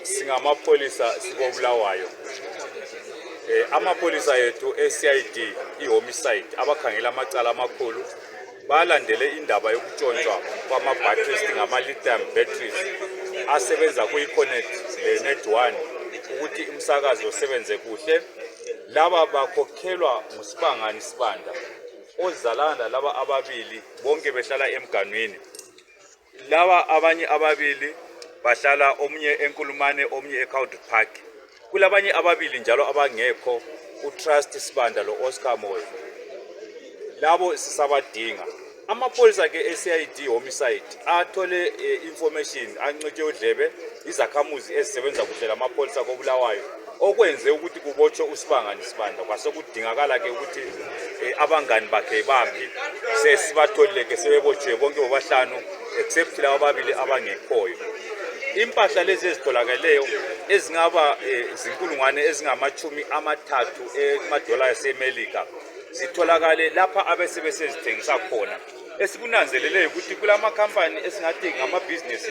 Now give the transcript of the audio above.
Singamapholisa koBulawayo. Amapholisa yethu CID ihomicide abakhangela amacala amakhulu balandele indaba yokuntshontsha kwama-battries ngamalithum battries asebenza ku-connect le-net 1 ukuthi umsakazo usebenze kuhle. Laba bakhokhelwa ngusibangani sibanda ozalanda laba ababili bonke behlala emganwini. Laba abanye ababili bahlala omunye enkulumane omunye eCountry Park. Kulabanye ababili njalo abangekho uTrust Sibanda lo Oscar Moyo. Labo sisabadinga. Amapholisa ke CID homicide athole information ancike udlebe izakhamuzi ezisebenza kuhle lamapholisa koBulawayo okwenze ukuthi kubotshwe usibangani Sibanda kwasekudingakala ke ukuthi abangani bakhe baphi sesibatholile ke sebebotshwe bonke bobahlanu except laba ababili abangekhoyo. Impahla lezi ezitholakeleyo ezingaba izinkulungwane ezingama-30 emadola aseMelika zitholakale lapha abesezithengisa khona. Esikunanzeleleyo ukuthi kulama company esingathi ngama business